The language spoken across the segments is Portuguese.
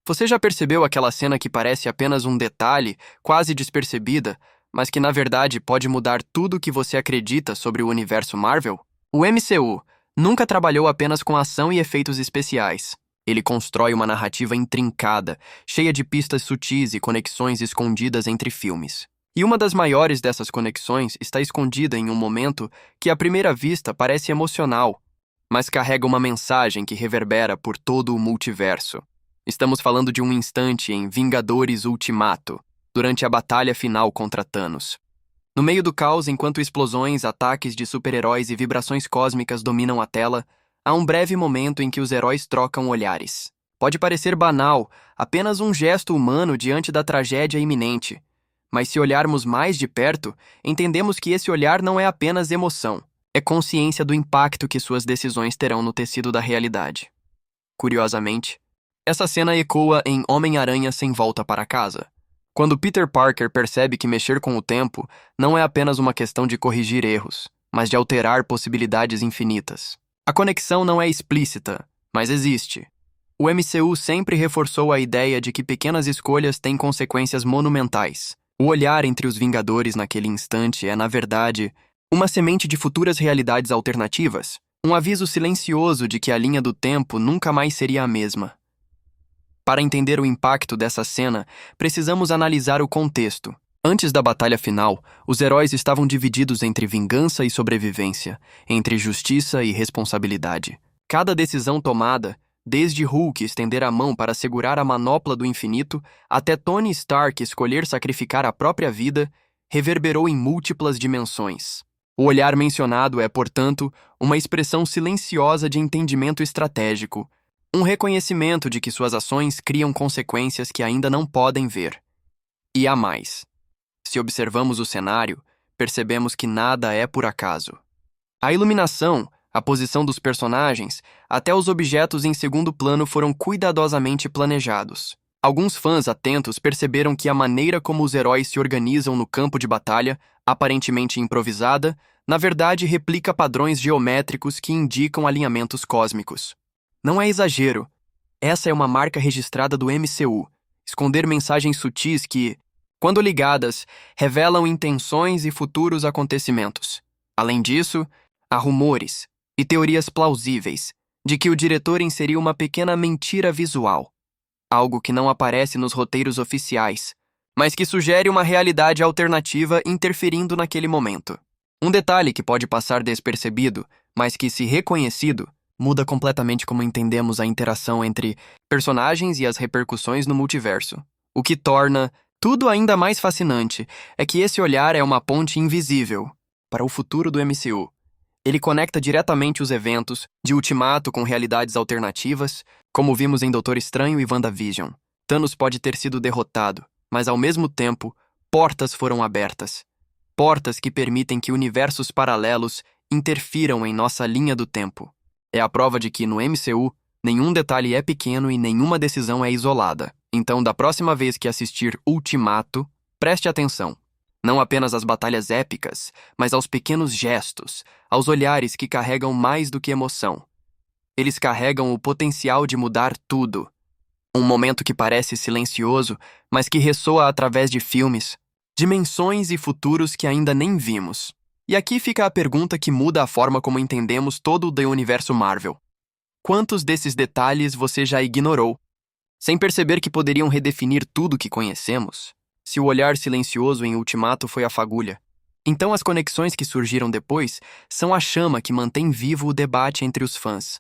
Você já percebeu aquela cena que parece apenas um detalhe, quase despercebida, mas que na verdade pode mudar tudo o que você acredita sobre o universo Marvel? O MCU nunca trabalhou apenas com ação e efeitos especiais. Ele constrói uma narrativa intrincada, cheia de pistas sutis e conexões escondidas entre filmes. E uma das maiores dessas conexões está escondida em um momento que à primeira vista parece emocional, mas carrega uma mensagem que reverbera por todo o multiverso. Estamos falando de um instante em Vingadores Ultimato, durante a batalha final contra Thanos. No meio do caos, enquanto explosões, ataques de super-heróis e vibrações cósmicas dominam a tela, há um breve momento em que os heróis trocam olhares. Pode parecer banal, apenas um gesto humano diante da tragédia iminente. Mas se olharmos mais de perto, entendemos que esse olhar não é apenas emoção, é consciência do impacto que suas decisões terão no tecido da realidade. Curiosamente, essa cena ecoa em Homem-Aranha Sem Volta para Casa, quando Peter Parker percebe que mexer com o tempo não é apenas uma questão de corrigir erros, mas de alterar possibilidades infinitas. A conexão não é explícita, mas existe. O MCU sempre reforçou a ideia de que pequenas escolhas têm consequências monumentais. O olhar entre os Vingadores naquele instante é, na verdade, uma semente de futuras realidades alternativas, um aviso silencioso de que a linha do tempo nunca mais seria a mesma. Para entender o impacto dessa cena, precisamos analisar o contexto. Antes da batalha final, os heróis estavam divididos entre vingança e sobrevivência, entre justiça e responsabilidade. Cada decisão tomada, desde Hulk estender a mão para segurar a manopla do infinito, até Tony Stark escolher sacrificar a própria vida, reverberou em múltiplas dimensões. O olhar mencionado é, portanto, uma expressão silenciosa de entendimento estratégico, um reconhecimento de que suas ações criam consequências que ainda não podem ver. E há mais. Se observamos o cenário, percebemos que nada é por acaso. A iluminação, a posição dos personagens, até os objetos em segundo plano foram cuidadosamente planejados. Alguns fãs atentos perceberam que a maneira como os heróis se organizam no campo de batalha, aparentemente improvisada, na verdade replica padrões geométricos que indicam alinhamentos cósmicos. Não é exagero. Essa é uma marca registrada do MCU. Esconder mensagens sutis que, quando ligadas, revelam intenções e futuros acontecimentos. Além disso, há rumores e teorias plausíveis de que o diretor inseriu uma pequena mentira visual, algo que não aparece nos roteiros oficiais, mas que sugere uma realidade alternativa interferindo naquele momento. Um detalhe que pode passar despercebido, mas que, se reconhecido, muda completamente como entendemos a interação entre personagens e as repercussões no multiverso. O que torna tudo ainda mais fascinante é que esse olhar é uma ponte invisível para o futuro do MCU. Ele conecta diretamente os eventos de Ultimato com realidades alternativas, como vimos em Doutor Estranho e WandaVision. Thanos pode ter sido derrotado, mas ao mesmo tempo, portas foram abertas. Portas que permitem que universos paralelos interfiram em nossa linha do tempo. É a prova de que, no MCU, nenhum detalhe é pequeno e nenhuma decisão é isolada. Então, da próxima vez que assistir Ultimato, preste atenção. Não apenas às batalhas épicas, mas aos pequenos gestos, aos olhares que carregam mais do que emoção. Eles carregam o potencial de mudar tudo. Um momento que parece silencioso, mas que ressoa através de filmes, dimensões e futuros que ainda nem vimos. E aqui fica a pergunta que muda a forma como entendemos todo o universo Marvel. Quantos desses detalhes você já ignorou, sem perceber que poderiam redefinir tudo o que conhecemos? Se o olhar silencioso em Ultimato foi a fagulha, então as conexões que surgiram depois são a chama que mantém vivo o debate entre os fãs.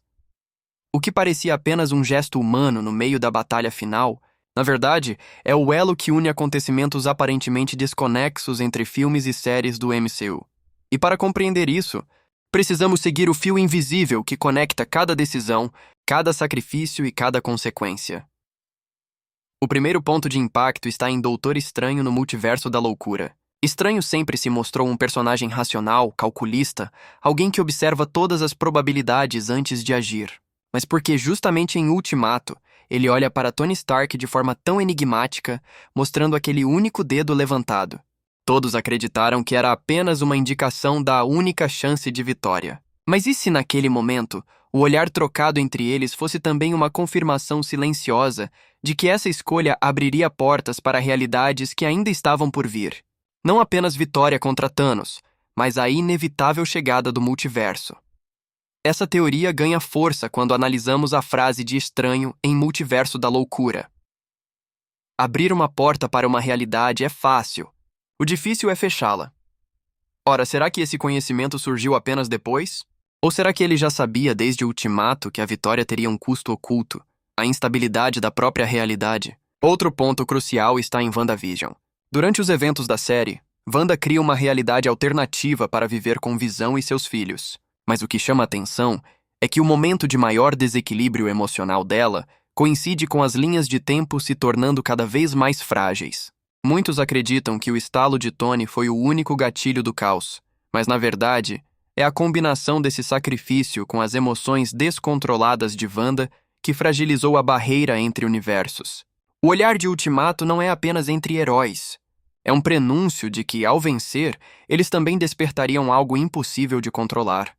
O que parecia apenas um gesto humano no meio da batalha final, na verdade, é o elo que une acontecimentos aparentemente desconexos entre filmes e séries do MCU. E para compreender isso, precisamos seguir o fio invisível que conecta cada decisão, cada sacrifício e cada consequência. O primeiro ponto de impacto está em Doutor Estranho no Multiverso da Loucura. Estranho sempre se mostrou um personagem racional, calculista, alguém que observa todas as probabilidades antes de agir. Mas porque justamente em Ultimato, ele olha para Tony Stark de forma tão enigmática, mostrando aquele único dedo levantado. Todos acreditaram que era apenas uma indicação da única chance de vitória. Mas e se naquele momento, o olhar trocado entre eles fosse também uma confirmação silenciosa de que essa escolha abriria portas para realidades que ainda estavam por vir. Não apenas vitória contra Thanos, mas a inevitável chegada do multiverso. Essa teoria ganha força quando analisamos a frase de Estranho em Multiverso da Loucura. Abrir uma porta para uma realidade é fácil. O difícil é fechá-la. Ora, será que esse conhecimento surgiu apenas depois? Ou será que ele já sabia desde o Ultimato que a vitória teria um custo oculto, a instabilidade da própria realidade? Outro ponto crucial está em WandaVision. Durante os eventos da série, Wanda cria uma realidade alternativa para viver com Visão e seus filhos. Mas o que chama atenção é que o momento de maior desequilíbrio emocional dela coincide com as linhas de tempo se tornando cada vez mais frágeis. Muitos acreditam que o estalo de Tony foi o único gatilho do caos, mas na verdade, é a combinação desse sacrifício com as emoções descontroladas de Wanda que fragilizou a barreira entre universos. O olhar de Ultimato não é apenas entre heróis. É um prenúncio de que, ao vencer, eles também despertariam algo impossível de controlar.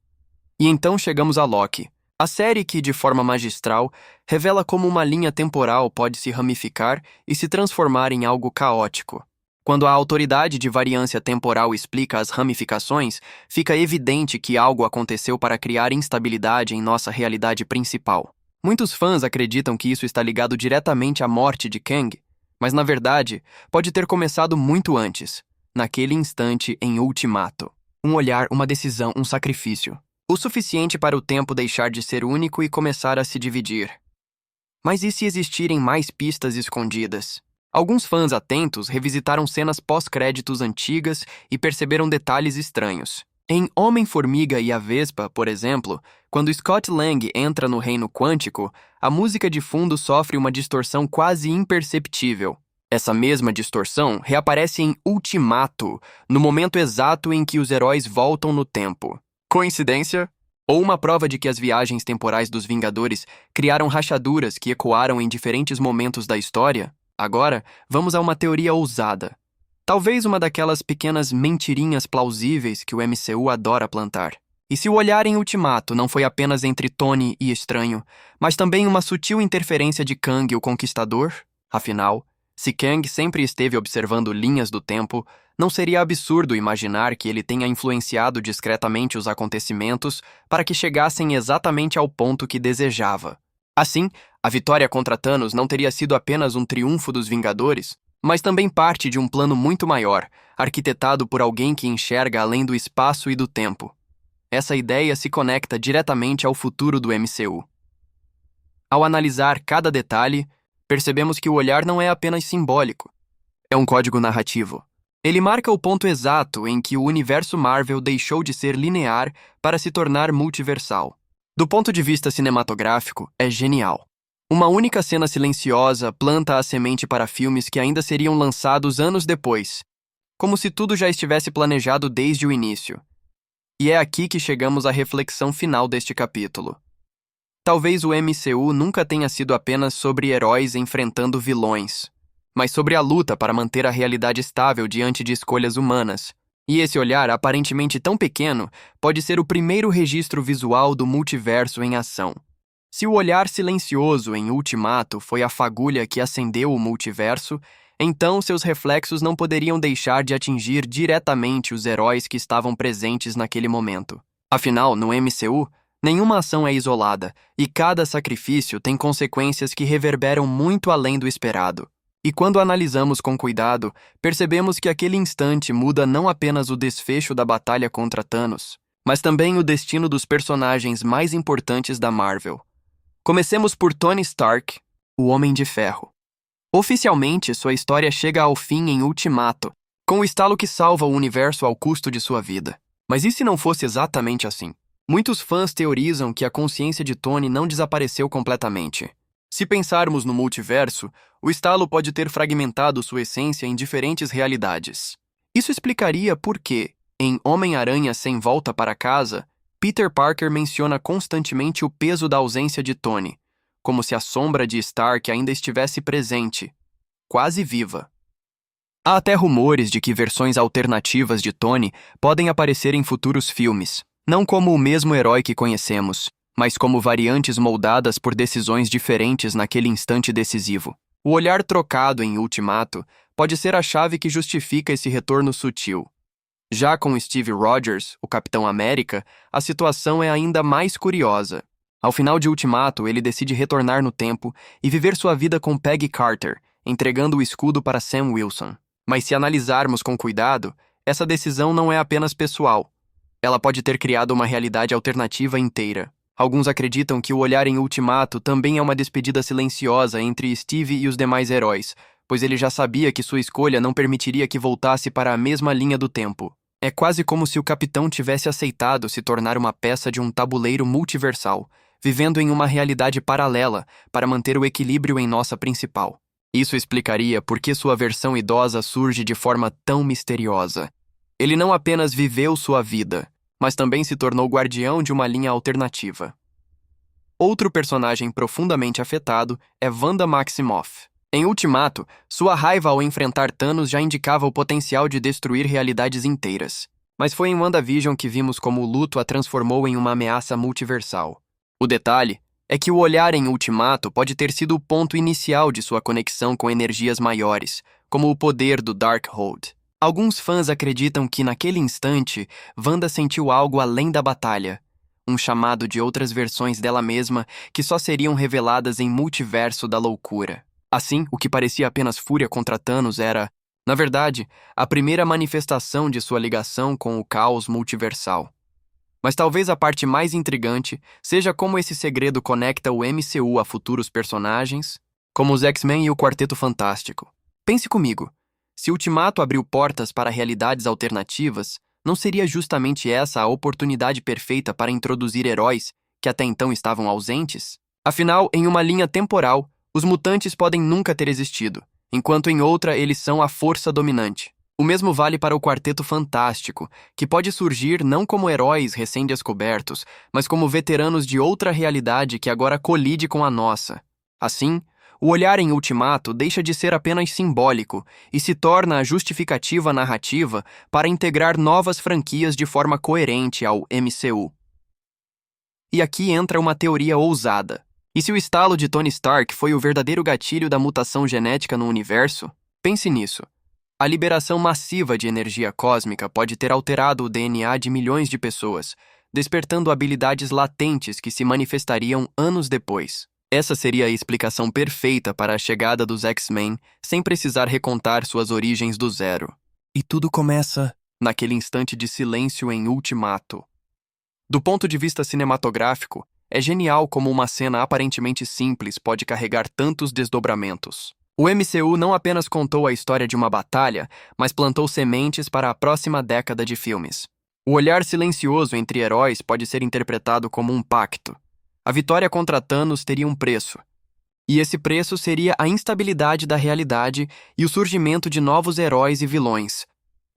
E então chegamos a Loki, a série que, de forma magistral, revela como uma linha temporal pode se ramificar e se transformar em algo caótico. Quando a autoridade de variância temporal explica as ramificações, fica evidente que algo aconteceu para criar instabilidade em nossa realidade principal. Muitos fãs acreditam que isso está ligado diretamente à morte de Kang, mas na verdade, pode ter começado muito antes, naquele instante em Ultimato. Um olhar, uma decisão, um sacrifício. O suficiente para o tempo deixar de ser único e começar a se dividir. Mas e se existirem mais pistas escondidas? Alguns fãs atentos revisitaram cenas pós-créditos antigas e perceberam detalhes estranhos. Em Homem-Formiga e a Vespa, por exemplo, quando Scott Lang entra no reino quântico, a música de fundo sofre uma distorção quase imperceptível. Essa mesma distorção reaparece em Ultimato, no momento exato em que os heróis voltam no tempo. Coincidência? Ou uma prova de que as viagens temporais dos Vingadores criaram rachaduras que ecoaram em diferentes momentos da história? Agora, vamos a uma teoria ousada. Talvez uma daquelas pequenas mentirinhas plausíveis que o MCU adora plantar. E se o olhar em Ultimato não foi apenas entre Tony e Estranho, mas também uma sutil interferência de Kang, o Conquistador? Afinal, se Kang sempre esteve observando linhas do tempo, não seria absurdo imaginar que ele tenha influenciado discretamente os acontecimentos para que chegassem exatamente ao ponto que desejava. Assim, a vitória contra Thanos não teria sido apenas um triunfo dos Vingadores, mas também parte de um plano muito maior, arquitetado por alguém que enxerga além do espaço e do tempo. Essa ideia se conecta diretamente ao futuro do MCU. Ao analisar cada detalhe, percebemos que o olhar não é apenas simbólico. É um código narrativo. Ele marca o ponto exato em que o universo Marvel deixou de ser linear para se tornar multiversal. Do ponto de vista cinematográfico, é genial. Uma única cena silenciosa planta a semente para filmes que ainda seriam lançados anos depois, como se tudo já estivesse planejado desde o início. E é aqui que chegamos à reflexão final deste capítulo. Talvez o MCU nunca tenha sido apenas sobre heróis enfrentando vilões, mas sobre a luta para manter a realidade estável diante de escolhas humanas. E esse olhar, aparentemente tão pequeno, pode ser o primeiro registro visual do multiverso em ação. Se o olhar silencioso em Ultimato foi a fagulha que acendeu o multiverso, então seus reflexos não poderiam deixar de atingir diretamente os heróis que estavam presentes naquele momento. Afinal, no MCU, nenhuma ação é isolada, e cada sacrifício tem consequências que reverberam muito além do esperado. E quando analisamos com cuidado, percebemos que aquele instante muda não apenas o desfecho da batalha contra Thanos, mas também o destino dos personagens mais importantes da Marvel. Comecemos por Tony Stark, o Homem de Ferro. Oficialmente, sua história chega ao fim em Ultimato, com o estalo que salva o universo ao custo de sua vida. Mas e se não fosse exatamente assim? Muitos fãs teorizam que a consciência de Tony não desapareceu completamente. Se pensarmos no multiverso, o estalo pode ter fragmentado sua essência em diferentes realidades. Isso explicaria por que, em Homem-Aranha Sem Volta para Casa, Peter Parker menciona constantemente o peso da ausência de Tony, como se a sombra de Stark ainda estivesse presente, quase viva. Há até rumores de que versões alternativas de Tony podem aparecer em futuros filmes, não como o mesmo herói que conhecemos, mas como variantes moldadas por decisões diferentes naquele instante decisivo. O olhar trocado em Ultimato pode ser a chave que justifica esse retorno sutil. Já com Steve Rogers, o Capitão América, a situação é ainda mais curiosa. Ao final de Ultimato, ele decide retornar no tempo e viver sua vida com Peggy Carter, entregando o escudo para Sam Wilson. Mas se analisarmos com cuidado, essa decisão não é apenas pessoal. Ela pode ter criado uma realidade alternativa inteira. Alguns acreditam que o olhar em Ultimato também é uma despedida silenciosa entre Steve e os demais heróis, pois ele já sabia que sua escolha não permitiria que voltasse para a mesma linha do tempo. É quase como se o capitão tivesse aceitado se tornar uma peça de um tabuleiro multiversal, vivendo em uma realidade paralela para manter o equilíbrio em nossa principal. Isso explicaria por que sua versão idosa surge de forma tão misteriosa. Ele não apenas viveu sua vida, mas também se tornou guardião de uma linha alternativa. Outro personagem profundamente afetado é Wanda Maximoff. Em Ultimato, sua raiva ao enfrentar Thanos já indicava o potencial de destruir realidades inteiras. Mas foi em WandaVision que vimos como o luto a transformou em uma ameaça multiversal. O detalhe é que o olhar em Ultimato pode ter sido o ponto inicial de sua conexão com energias maiores, como o poder do Darkhold. Alguns fãs acreditam que, naquele instante, Wanda sentiu algo além da batalha, um chamado de outras versões dela mesma que só seriam reveladas em Multiverso da Loucura. Assim, o que parecia apenas fúria contra Thanos era, na verdade, a primeira manifestação de sua ligação com o caos multiversal. Mas talvez a parte mais intrigante seja como esse segredo conecta o MCU a futuros personagens, como os X-Men e o Quarteto Fantástico. Pense comigo. Se Ultimato abriu portas para realidades alternativas, não seria justamente essa a oportunidade perfeita para introduzir heróis que até então estavam ausentes? Afinal, em uma linha temporal, os mutantes podem nunca ter existido, enquanto em outra eles são a força dominante. O mesmo vale para o Quarteto Fantástico, que pode surgir não como heróis recém-descobertos, mas como veteranos de outra realidade que agora colide com a nossa. Assim, o olhar em Ultimato deixa de ser apenas simbólico e se torna a justificativa narrativa para integrar novas franquias de forma coerente ao MCU. E aqui entra uma teoria ousada. E se o estalo de Tony Stark foi o verdadeiro gatilho da mutação genética no universo? Pense nisso. A liberação massiva de energia cósmica pode ter alterado o DNA de milhões de pessoas, despertando habilidades latentes que se manifestariam anos depois. Essa seria a explicação perfeita para a chegada dos X-Men sem precisar recontar suas origens do zero. E tudo começa naquele instante de silêncio em Ultimato. Do ponto de vista cinematográfico, é genial como uma cena aparentemente simples pode carregar tantos desdobramentos. O MCU não apenas contou a história de uma batalha, mas plantou sementes para a próxima década de filmes. O olhar silencioso entre heróis pode ser interpretado como um pacto. A vitória contra Thanos teria um preço. E esse preço seria a instabilidade da realidade e o surgimento de novos heróis e vilões.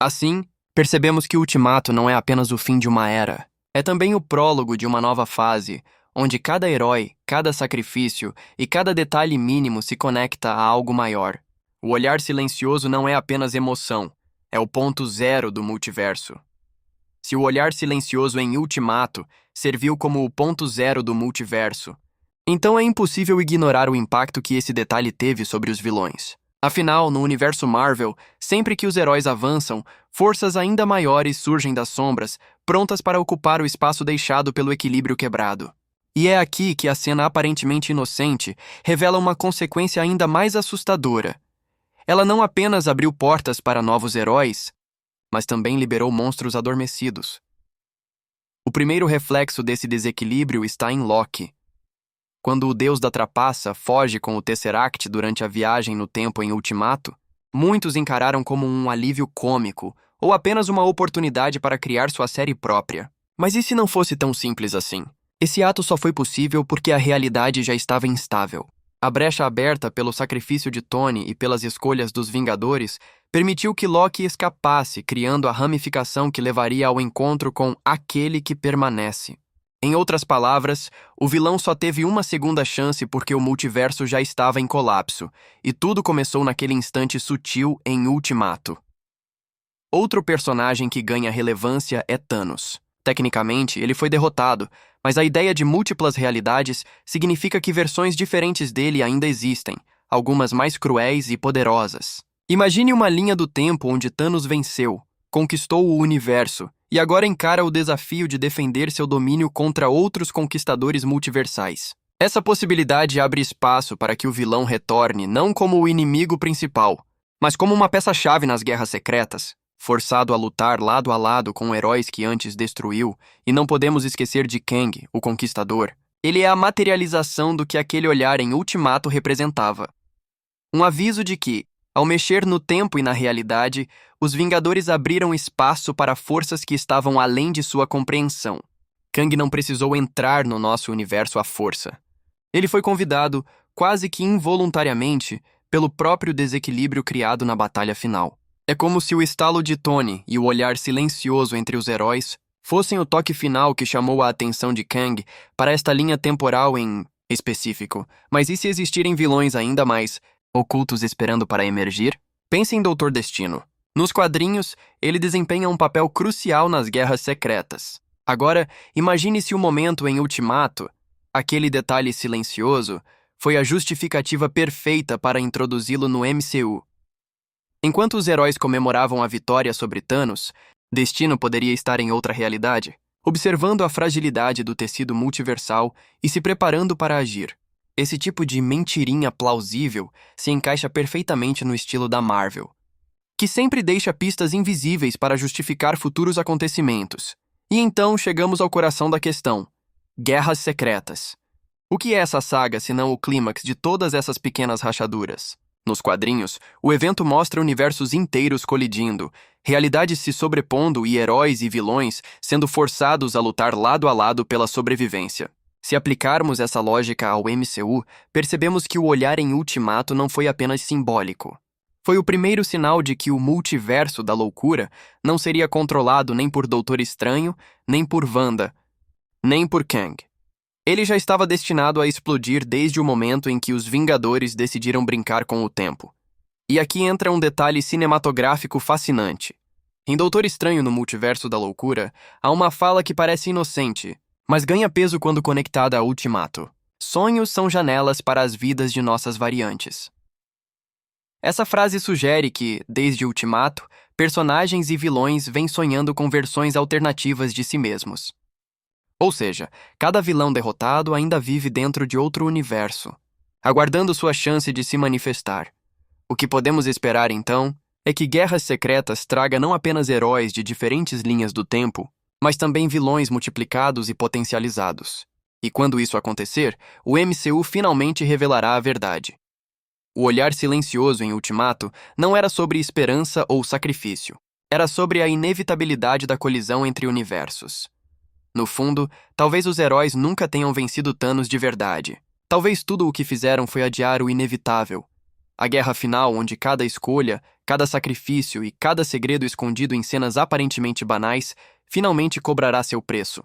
Assim, percebemos que o Ultimato não é apenas o fim de uma era. É também o prólogo de uma nova fase, onde cada herói, cada sacrifício e cada detalhe mínimo se conecta a algo maior. O olhar silencioso não é apenas emoção, é o ponto zero do multiverso. Se o olhar silencioso em Ultimato serviu como o ponto zero do multiverso, então é impossível ignorar o impacto que esse detalhe teve sobre os vilões. Afinal, no universo Marvel, sempre que os heróis avançam, forças ainda maiores surgem das sombras, prontas para ocupar o espaço deixado pelo equilíbrio quebrado. E é aqui que a cena aparentemente inocente revela uma consequência ainda mais assustadora. Ela não apenas abriu portas para novos heróis, mas também liberou monstros adormecidos. O primeiro reflexo desse desequilíbrio está em Loki. Quando o deus da trapaça foge com o Tesseract durante a viagem no tempo em Ultimato, muitos encararam como um alívio cômico ou apenas uma oportunidade para criar sua série própria. Mas e se não fosse tão simples assim? Esse ato só foi possível porque a realidade já estava instável. A brecha aberta pelo sacrifício de Tony e pelas escolhas dos Vingadores permitiu que Loki escapasse, criando a ramificação que levaria ao encontro com aquele que permanece. Em outras palavras, o vilão só teve uma segunda chance porque o multiverso já estava em colapso, e tudo começou naquele instante sutil em Ultimato. Outro personagem que ganha relevância é Thanos. Tecnicamente, ele foi derrotado, Mas a ideia de múltiplas realidades significa que versões diferentes dele ainda existem, algumas mais cruéis e poderosas. Imagine uma linha do tempo onde Thanos venceu, conquistou o universo e agora encara o desafio de defender seu domínio contra outros conquistadores multiversais. Essa possibilidade abre espaço para que o vilão retorne não como o inimigo principal, mas como uma peça-chave nas guerras secretas, forçado a lutar lado a lado com heróis que antes destruiu, e não podemos esquecer de Kang, o Conquistador. Ele é a materialização do que aquele olhar em Ultimato representava. Um aviso de que, ao mexer no tempo e na realidade, os Vingadores abriram espaço para forças que estavam além de sua compreensão. Kang não precisou entrar no nosso universo à força. Ele foi convidado, quase que involuntariamente, pelo próprio desequilíbrio criado na batalha final. É como se o estalo de Tony e o olhar silencioso entre os heróis fossem o toque final que chamou a atenção de Kang para esta linha temporal em específico. Mas e se existirem vilões ainda mais ocultos esperando para emergir? Pense em Doutor Destino. Nos quadrinhos, ele desempenha um papel crucial nas guerras secretas. Agora, imagine-se o momento em Ultimato. Aquele detalhe silencioso foi a justificativa perfeita para introduzi-lo no MCU. Enquanto os heróis comemoravam a vitória sobre Thanos, Destino poderia estar em outra realidade, observando a fragilidade do tecido multiversal e se preparando para agir. Esse tipo de mentirinha plausível se encaixa perfeitamente no estilo da Marvel, que sempre deixa pistas invisíveis para justificar futuros acontecimentos. E então chegamos ao coração da questão: Guerras Secretas. O que é essa saga senão o clímax de todas essas pequenas rachaduras? Nos quadrinhos, o evento mostra universos inteiros colidindo, realidades se sobrepondo e heróis e vilões sendo forçados a lutar lado a lado pela sobrevivência. Se aplicarmos essa lógica ao MCU, percebemos que o olhar em Ultimato não foi apenas simbólico. Foi o primeiro sinal de que o multiverso da loucura não seria controlado nem por Doutor Estranho, nem por Wanda, nem por Kang. Ele já estava destinado a explodir desde o momento em que os Vingadores decidiram brincar com o tempo. E aqui entra um detalhe cinematográfico fascinante. Em Doutor Estranho no Multiverso da Loucura, há uma fala que parece inocente, mas ganha peso quando conectada a Ultimato. Sonhos são janelas para as vidas de nossas variantes. Essa frase sugere que, desde Ultimato, personagens e vilões vêm sonhando com versões alternativas de si mesmos. Ou seja, cada vilão derrotado ainda vive dentro de outro universo, aguardando sua chance de se manifestar. O que podemos esperar, então, é que Guerras Secretas traga não apenas heróis de diferentes linhas do tempo, mas também vilões multiplicados e potencializados. E quando isso acontecer, o MCU finalmente revelará a verdade. O olhar silencioso em Ultimato não era sobre esperança ou sacrifício. Era sobre a inevitabilidade da colisão entre universos. No fundo, talvez os heróis nunca tenham vencido Thanos de verdade. Talvez tudo o que fizeram foi adiar o inevitável. A guerra final, onde cada escolha, cada sacrifício e cada segredo escondido em cenas aparentemente banais, finalmente cobrará seu preço.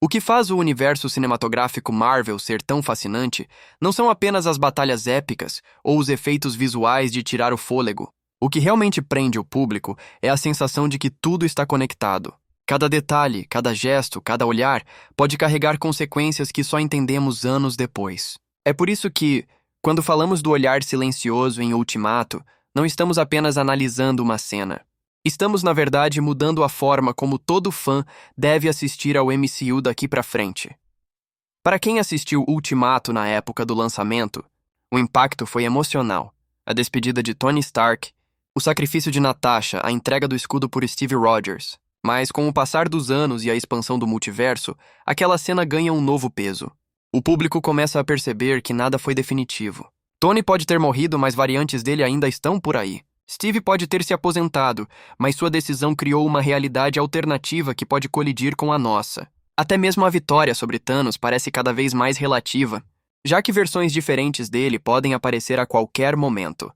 O que faz o universo cinematográfico Marvel ser tão fascinante não são apenas as batalhas épicas ou os efeitos visuais de tirar o fôlego. O que realmente prende o público é a sensação de que tudo está conectado. Cada detalhe, cada gesto, cada olhar pode carregar consequências que só entendemos anos depois. É por isso que, quando falamos do olhar silencioso em Ultimato, não estamos apenas analisando uma cena. Estamos, na verdade, mudando a forma como todo fã deve assistir ao MCU daqui pra frente. Para quem assistiu Ultimato na época do lançamento, o impacto foi emocional. A despedida de Tony Stark, o sacrifício de Natasha, a entrega do escudo por Steve Rogers. Mas, com o passar dos anos e a expansão do multiverso, aquela cena ganha um novo peso. O público começa a perceber que nada foi definitivo. Tony pode ter morrido, mas variantes dele ainda estão por aí. Steve pode ter se aposentado, mas sua decisão criou uma realidade alternativa que pode colidir com a nossa. Até mesmo a vitória sobre Thanos parece cada vez mais relativa, já que versões diferentes dele podem aparecer a qualquer momento.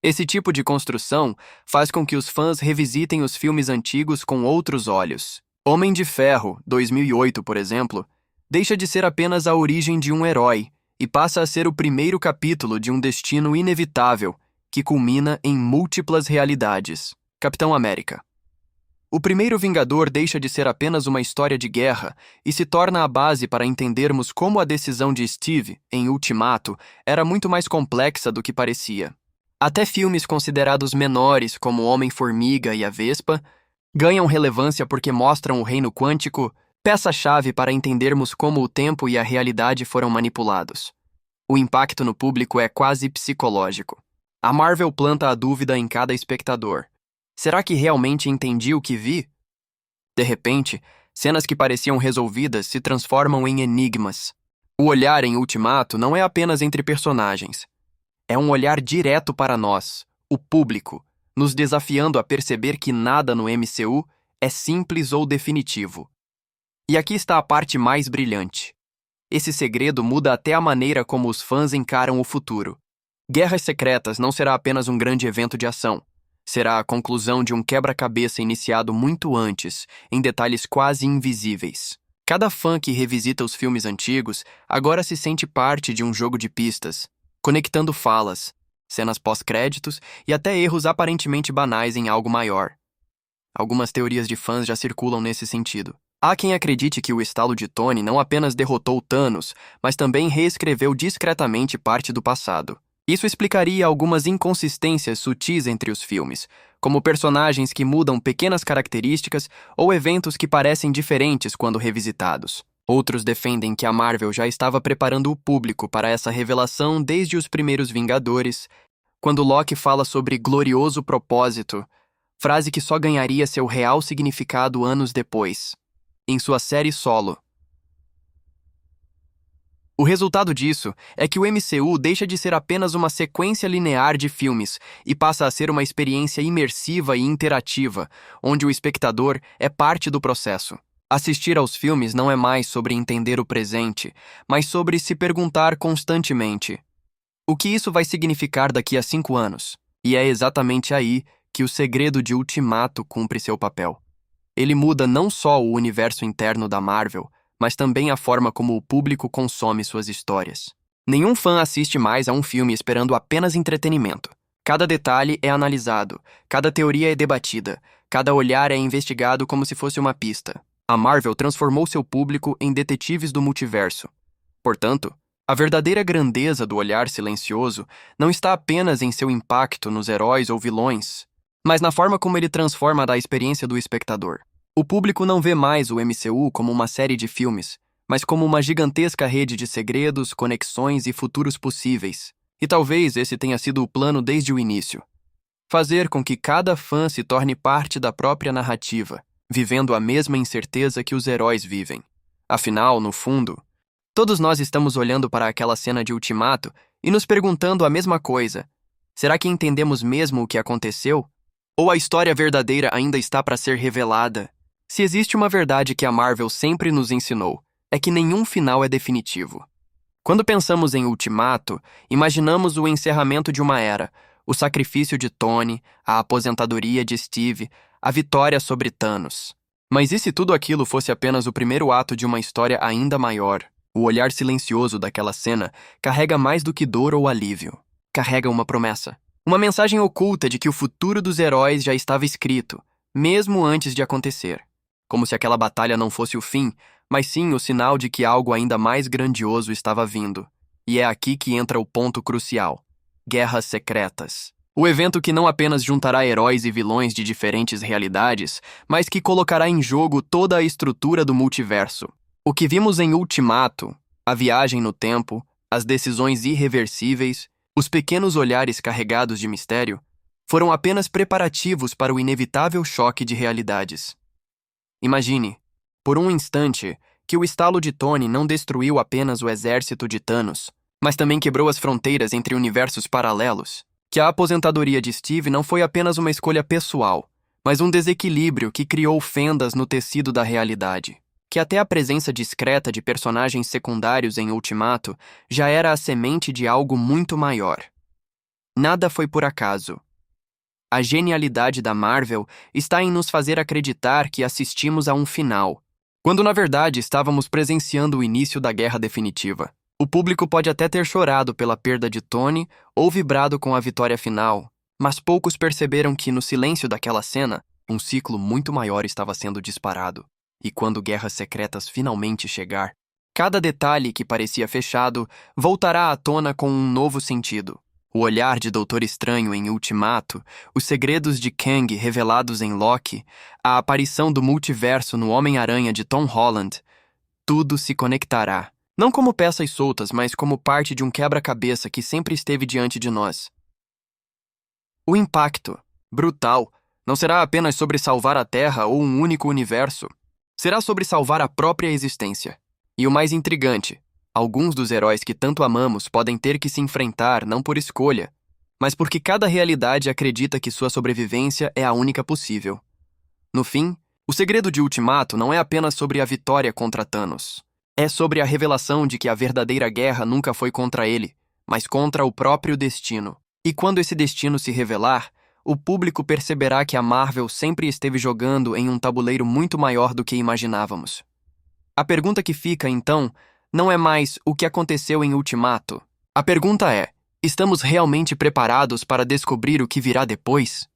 Esse tipo de construção faz com que os fãs revisitem os filmes antigos com outros olhos. Homem de Ferro, 2008, por exemplo, deixa de ser apenas a origem de um herói e passa a ser o primeiro capítulo de um destino inevitável que culmina em múltiplas realidades. Capitão América. O primeiro Vingador deixa de ser apenas uma história de guerra e se torna a base para entendermos como a decisão de Steve, em Ultimato, era muito mais complexa do que parecia. Até filmes considerados menores, como Homem-Formiga e a Vespa, ganham relevância porque mostram o reino quântico, peça-chave para entendermos como o tempo e a realidade foram manipulados. O impacto no público é quase psicológico. A Marvel planta a dúvida em cada espectador. Será que realmente entendi o que vi? De repente, cenas que pareciam resolvidas se transformam em enigmas. O olhar em Ultimato não é apenas entre personagens. É um olhar direto para nós, o público, nos desafiando a perceber que nada no MCU é simples ou definitivo. E aqui está a parte mais brilhante. Esse segredo muda até a maneira como os fãs encaram o futuro. Guerras Secretas não será apenas um grande evento de ação. Será a conclusão de um quebra-cabeça iniciado muito antes, em detalhes quase invisíveis. Cada fã que revisita os filmes antigos agora se sente parte de um jogo de pistas, conectando falas, cenas pós-créditos e até erros aparentemente banais em algo maior. Algumas teorias de fãs já circulam nesse sentido. Há quem acredite que o estalo de Tony não apenas derrotou Thanos, mas também reescreveu discretamente parte do passado. Isso explicaria algumas inconsistências sutis entre os filmes, como personagens que mudam pequenas características ou eventos que parecem diferentes quando revisitados. Outros defendem que a Marvel já estava preparando o público para essa revelação desde os primeiros Vingadores, quando Loki fala sobre glorioso propósito, frase que só ganharia seu real significado anos depois, em sua série solo. O resultado disso é que o MCU deixa de ser apenas uma sequência linear de filmes e passa a ser uma experiência imersiva e interativa, onde o espectador é parte do processo. Assistir aos filmes não é mais sobre entender o presente, mas sobre se perguntar constantemente: o que isso vai significar daqui a 5 anos? E é exatamente aí que o segredo de Ultimato cumpre seu papel. Ele muda não só o universo interno da Marvel, mas também a forma como o público consome suas histórias. Nenhum fã assiste mais a um filme esperando apenas entretenimento. Cada detalhe é analisado, cada teoria é debatida, cada olhar é investigado como se fosse uma pista. A Marvel transformou seu público em detetives do multiverso. Portanto, a verdadeira grandeza do olhar silencioso não está apenas em seu impacto nos heróis ou vilões, mas na forma como ele transforma a experiência do espectador. O público não vê mais o MCU como uma série de filmes, mas como uma gigantesca rede de segredos, conexões e futuros possíveis. E talvez esse tenha sido o plano desde o início. Fazer com que cada fã se torne parte da própria narrativa, vivendo a mesma incerteza que os heróis vivem. Afinal, no fundo, todos nós estamos olhando para aquela cena de Ultimato e nos perguntando a mesma coisa. Será que entendemos mesmo o que aconteceu? Ou a história verdadeira ainda está para ser revelada? Se existe uma verdade que a Marvel sempre nos ensinou, é que nenhum final é definitivo. Quando pensamos em Ultimato, imaginamos o encerramento de uma era, o sacrifício de Tony, a aposentadoria de Steve, a vitória sobre Thanos. Mas e se tudo aquilo fosse apenas o primeiro ato de uma história ainda maior? O olhar silencioso daquela cena carrega mais do que dor ou alívio. Carrega uma promessa. Uma mensagem oculta de que o futuro dos heróis já estava escrito, mesmo antes de acontecer. Como se aquela batalha não fosse o fim, mas sim o sinal de que algo ainda mais grandioso estava vindo. E é aqui que entra o ponto crucial: Guerras Secretas. O evento que não apenas juntará heróis e vilões de diferentes realidades, mas que colocará em jogo toda a estrutura do multiverso. O que vimos em Ultimato, a viagem no tempo, as decisões irreversíveis, os pequenos olhares carregados de mistério, foram apenas preparativos para o inevitável choque de realidades. Imagine, por um instante, que o estalo de Tony não destruiu apenas o exército de Thanos, mas também quebrou as fronteiras entre universos paralelos. Que a aposentadoria de Steve não foi apenas uma escolha pessoal, mas um desequilíbrio que criou fendas no tecido da realidade. Que até a presença discreta de personagens secundários em Ultimato já era a semente de algo muito maior. Nada foi por acaso. A genialidade da Marvel está em nos fazer acreditar que assistimos a um final, quando na verdade estávamos presenciando o início da guerra definitiva. O público pode até ter chorado pela perda de Tony ou vibrado com a vitória final, mas poucos perceberam que, no silêncio daquela cena, Um ciclo muito maior estava sendo disparado, e quando Guerras Secretas finalmente chegar, cada detalhe que parecia fechado voltará à tona com um novo sentido. O olhar de Doutor Estranho em Ultimato, os segredos de Kang revelados em Loki, a aparição do multiverso no Homem-Aranha de Tom Holland, tudo se conectará. Não como peças soltas, mas como parte de um quebra-cabeça que sempre esteve diante de nós. O impacto, brutal, não será apenas sobre salvar a Terra ou um único universo. Será sobre salvar a própria existência. E o mais intrigante, alguns dos heróis que tanto amamos podem ter que se enfrentar não por escolha, mas porque cada realidade acredita que sua sobrevivência é a única possível. No fim, o segredo de Ultimato não é apenas sobre a vitória contra Thanos. É sobre a revelação de que a verdadeira guerra nunca foi contra ele, mas contra o próprio destino. E quando esse destino se revelar, o público perceberá que a Marvel sempre esteve jogando em um tabuleiro muito maior do que imaginávamos. A pergunta que fica, então, não é mais o que aconteceu em Ultimato. A pergunta é: estamos realmente preparados para descobrir o que virá depois?